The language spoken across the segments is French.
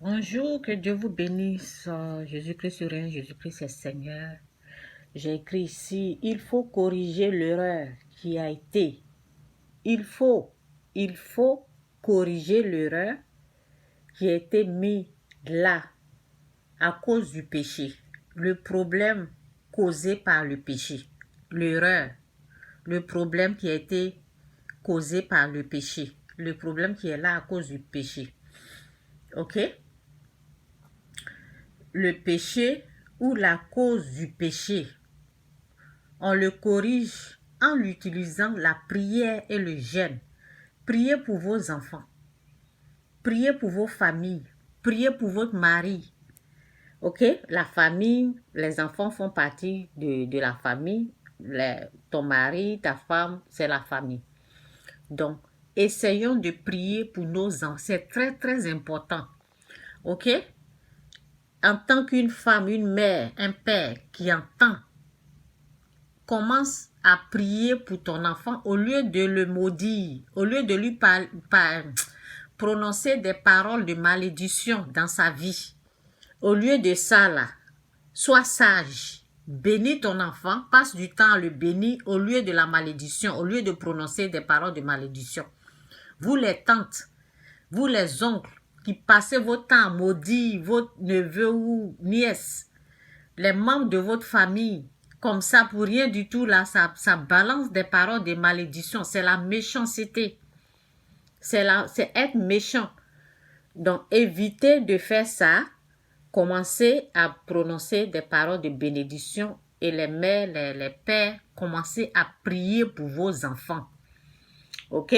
Bonjour, que Dieu vous bénisse. Jésus-Christ est rien, Jésus-Christ est Seigneur. J'ai écrit ici, il faut corriger l'erreur qui a été. Il faut corriger l'erreur qui a été mise là à cause du péché. Le problème causé par le péché. L'erreur, le problème qui a été causé par le péché. Le problème qui est là à cause du péché. Ok? Le péché ou la cause du péché, on le corrige en utilisant la prière et le jeûne. Priez pour vos enfants, priez pour vos familles, priez pour votre mari. Ok? La famille, les enfants font partie de la famille. Ton mari, ta femme, c'est la famille. Donc, essayons de prier pour nos enfants. C'est très, très important. Ok? En tant qu'une femme, une mère, un père qui entend, commence à prier pour ton enfant au lieu de le maudire, au lieu de lui prononcer des paroles de malédiction dans sa vie. Au lieu de ça, là, sois sage. Bénis ton enfant, passe du temps à le bénir au lieu de la malédiction, au lieu de prononcer des paroles de malédiction. Vous les tantes, vous les oncles, qui passez votre temps à maudire votre neveu ou nièce, les membres de votre famille, comme ça, pour rien du tout, là, ça balance des paroles de malédiction. C'est la méchanceté. C'est être méchant. Donc, évitez de faire ça. Commencez à prononcer des paroles de bénédiction. Et les mères, les pères, commencez à prier pour vos enfants. OK?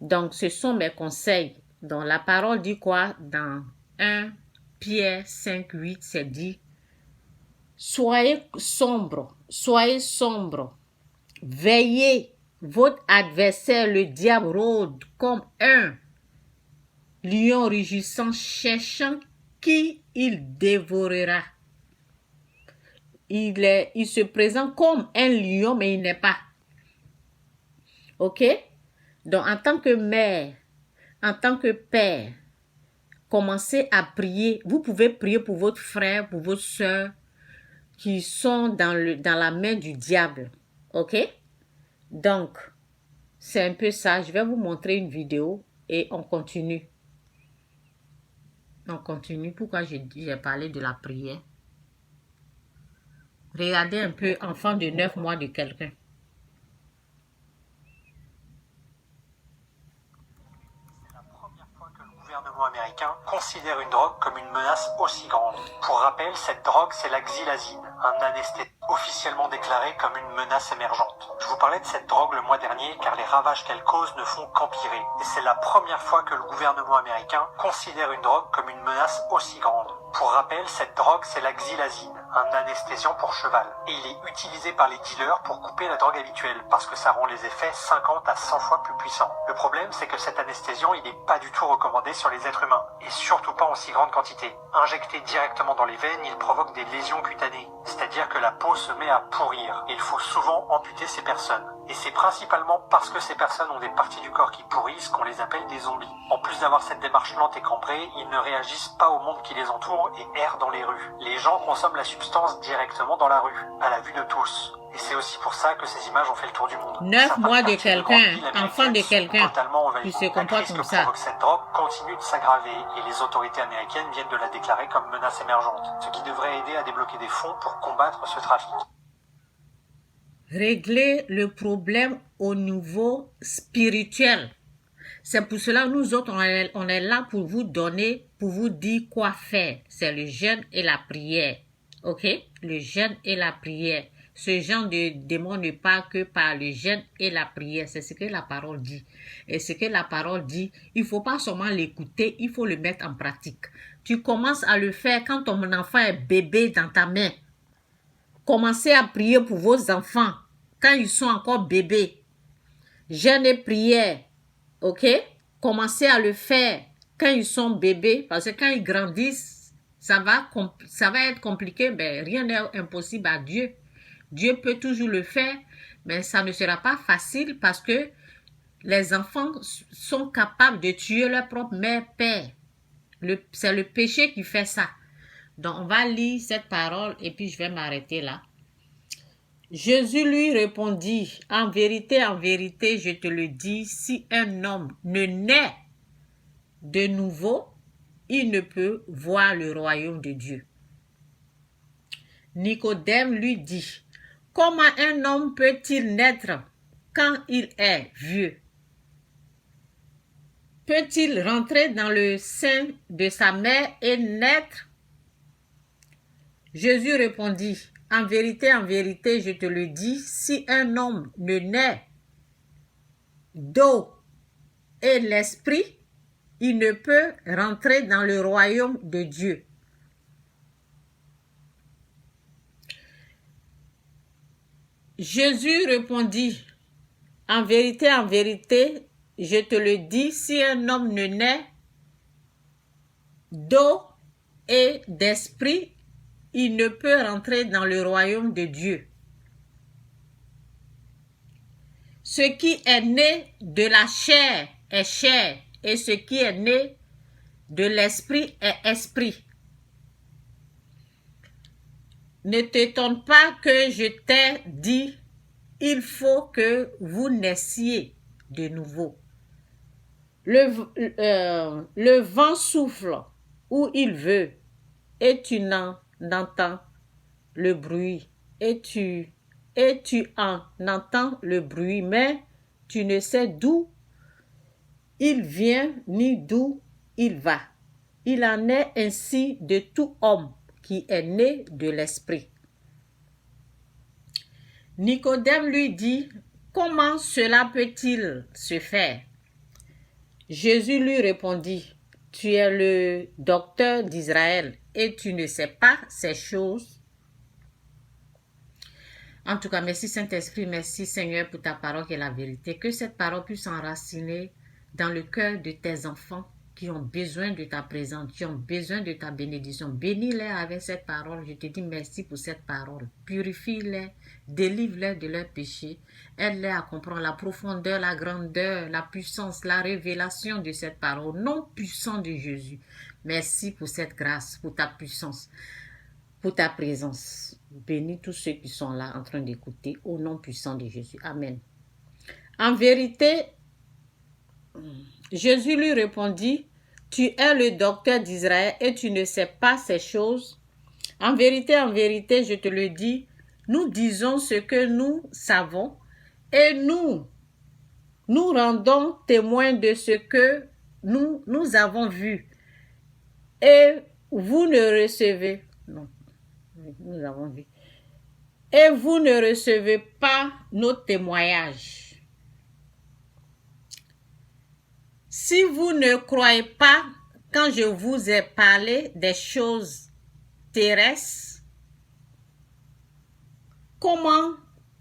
Donc, ce sont mes conseils. Donc, la parole dit quoi? Dans 1 Pierre 5, 8, c'est dit: soyez sombre, veillez, votre adversaire, le diable, rôde comme un lion rugissant, cherchant qui il dévorera. Il se présente comme un lion, mais il n'est pas. Ok? Donc, en tant que mère, en tant que père, commencez à prier. Vous pouvez prier pour votre frère, pour votre soeur, qui sont dans la main du diable. Ok? Donc, c'est un peu ça. Je vais vous montrer une vidéo et on continue. On continue. Pourquoi j'ai parlé de la prière? Regardez un peu, enfant de 9 mois de quelqu'un. Le gouvernement américain considère une drogue comme une menace aussi grande. Pour rappel, cette drogue, c'est la xylazine, un anesthésiste officiellement déclaré comme une menace émergente. Je vous parlais de cette drogue le mois dernier car les ravages qu'elle cause ne font qu'empirer. Et c'est la première fois que le gouvernement américain considère une drogue comme une menace aussi grande. Pour rappel, cette drogue, c'est la xylazine, un anesthésiant pour cheval. Et il est utilisé par les dealers pour couper la drogue habituelle, parce que ça rend les effets 50 à 100 fois plus puissants. Le problème, c'est que cet anesthésiant, il n'est pas du tout recommandé sur les êtres humains, et surtout pas en si grande quantité. Injecté directement dans les veines, il provoque des lésions cutanées, c'est-à-dire que la peau se met à pourrir, et il faut souvent amputer ces personnes. Et c'est principalement parce que ces personnes ont des parties du corps qui pourrissent qu'on les appelle des zombies. En plus d'avoir cette démarche lente et cambrée, ils ne réagissent pas au monde qui les entoure et errent dans les rues. Les gens consomment la substance directement dans la rue, à la vue de tous. Et c'est aussi pour ça que ces images ont fait le tour du monde. 9 mois de quelqu'un, enfant de quelqu'un, qui se comporte comme ça. Cette drogue continue de s'aggraver et les autorités américaines viennent de la déclarer comme menace émergente, ce qui devrait aider à débloquer des fonds pour combattre ce trafic. Régler le problème au niveau spirituel. C'est pour cela nous autres, on est là pour vous donner, pour vous dire quoi faire. C'est le jeûne et la prière. Ok? Le jeûne et la prière. Ce genre de démon ne part que par le jeûne et la prière. C'est ce que la parole dit. Et ce que la parole dit, il ne faut pas seulement l'écouter, il faut le mettre en pratique. Tu commences à le faire quand ton enfant est bébé dans ta main. Commencez à prier pour vos enfants quand ils sont encore bébés. Jeûne et prière. Ok? Commencez à le faire quand ils sont bébés, parce que quand ils grandissent, ça va être compliqué, mais rien n'est impossible à Dieu. Dieu peut toujours le faire, mais ça ne sera pas facile parce que les enfants sont capables de tuer leur propre mère, père. C'est le péché qui fait ça. Donc, on va lire cette parole et puis je vais m'arrêter là. Jésus lui répondit, en vérité, je te le dis, si un homme ne naît de nouveau, il ne peut voir le royaume de Dieu. Nicodème lui dit, comment un homme peut-il naître quand il est vieux? Peut-il rentrer dans le sein de sa mère et naître? Jésus répondit, en vérité, je te le dis, si un homme ne naît d'eau et l'esprit, il ne peut rentrer dans le royaume de Dieu. Jésus répondit, en vérité, je te le dis, si un homme ne naît d'eau et d'esprit, il ne peut rentrer dans le royaume de Dieu. Ce qui est né de la chair est chair, et ce qui est né de l'esprit est esprit. Ne t'étonne pas que je t'ai dit, il faut que vous naissiez de nouveau. Le vent souffle où il veut, et tu n'en entends le bruit, et tu en entends le bruit, mais tu ne sais d'où il vient ni d'où il va. Il en est ainsi de tout homme qui est né de l'esprit. Nicodème lui dit, comment cela peut-il se faire? Jésus lui répondit, tu es le docteur d'Israël et tu ne sais pas ces choses. En tout cas, merci Saint-Esprit, merci Seigneur pour ta parole qui est la vérité. Que cette parole puisse s'enraciner dans le cœur de tes enfants qui ont besoin de ta présence, qui ont besoin de ta bénédiction. Bénis-les avec cette parole. Je te dis merci pour cette parole. Purifie-les, délivre-les de leurs péchés. Aide-les à comprendre la profondeur, la grandeur, la puissance, la révélation de cette parole. Au nom puissant de Jésus. Merci pour cette grâce, pour ta puissance, pour ta présence. Bénis tous ceux qui sont là en train d'écouter. Au nom puissant de Jésus. Amen. En vérité, Jésus lui répondit, tu es le docteur d'Israël et tu ne sais pas ces choses. En vérité, je te le dis, nous disons ce que nous savons et nous rendons témoin de ce que nous avons vu. Et vous ne recevez, non, nous avons vu. Et vous ne recevez pas nos témoignages. Si vous ne croyez pas quand je vous ai parlé des choses terrestres, comment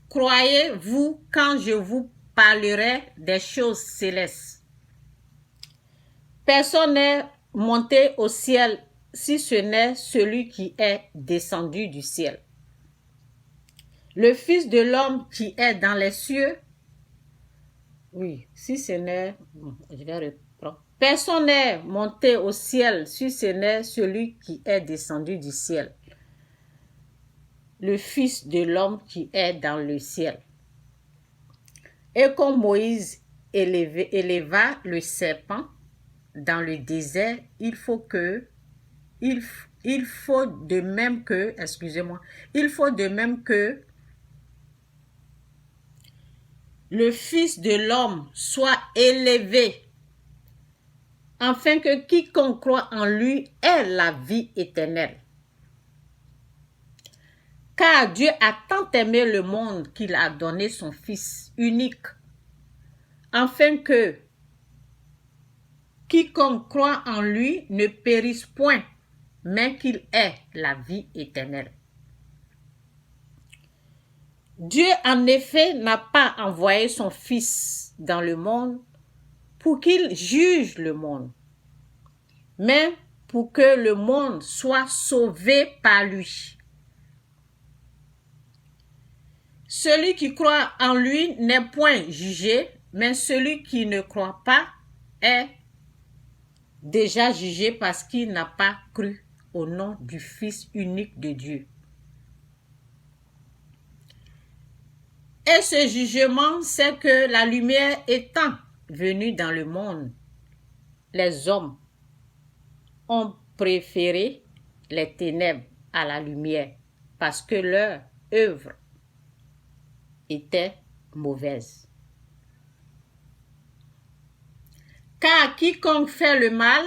croyez-vous quand je vous parlerai des choses célestes? Personne n'est monté au ciel si ce n'est celui qui est descendu du ciel. Le Fils de l'homme qui est dans les cieux. Oui, si ce n'est... Je vais reprendre. Personne n'est monté au ciel si ce n'est celui qui est descendu du ciel. Le Fils de l'homme qui est dans le ciel. Et comme Moïse éleva le serpent dans le désert, il faut de même que le Fils de l'homme soit élevé, afin que quiconque croit en lui ait la vie éternelle. Car Dieu a tant aimé le monde qu'il a donné son Fils unique, afin que quiconque croit en lui ne périsse point, mais qu'il ait la vie éternelle. Dieu, en effet, n'a pas envoyé son Fils dans le monde pour qu'il juge le monde, mais pour que le monde soit sauvé par lui. Celui qui croit en lui n'est point jugé, mais celui qui ne croit pas est déjà jugé parce qu'il n'a pas cru au nom du Fils unique de Dieu. Et ce jugement, c'est que la lumière étant venue dans le monde, les hommes ont préféré les ténèbres à la lumière parce que leur œuvre était mauvaise. Car quiconque fait le mal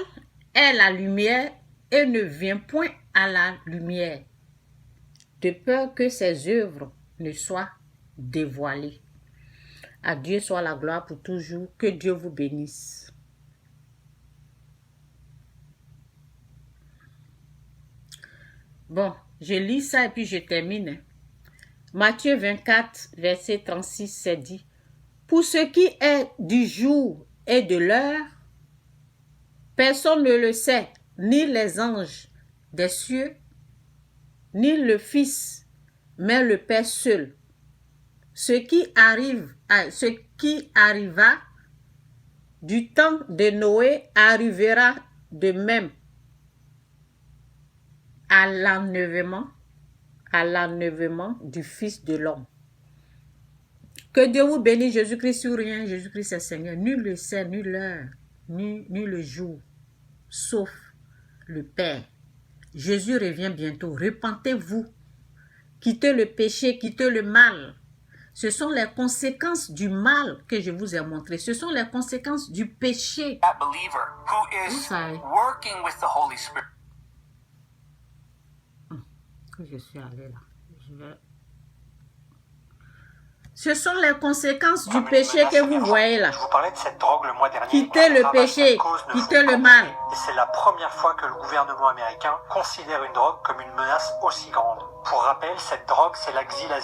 est la lumière et ne vient point à la lumière, de peur que ses œuvres ne soient dévoilées. À Dieu soit la gloire pour toujours. Que Dieu vous bénisse. Bon, je lis ça et puis je termine. Matthieu 24, verset 36, c'est dit: pour ce qui est du jour et de l'heure, personne ne le sait, ni les anges des cieux, ni le Fils, mais le Père seul. Ce qui arriva du temps de Noé arrivera de même à l'enlèvement du Fils de l'homme. Que Dieu vous bénisse. Jésus-Christ sur rien, Jésus-Christ est Seigneur. Nul le sait, ni l'heure, ni le jour, sauf le Père. Jésus revient bientôt. Repentez-vous. Quittez le péché, quittez le mal. Ce sont les conséquences du mal que je vous ai montré. Ce sont les conséquences du péché. That believer who is working with the Holy Spirit. Je suis allé là. Ce sont les conséquences du péché que vous voyez là. Je vous parlais de cette drogue le mois dernier. Quittez le péché, quittez le mal. Et c'est la première fois que le gouvernement américain considère une drogue comme une menace aussi grande. Pour rappel, cette drogue, c'est la xylazine,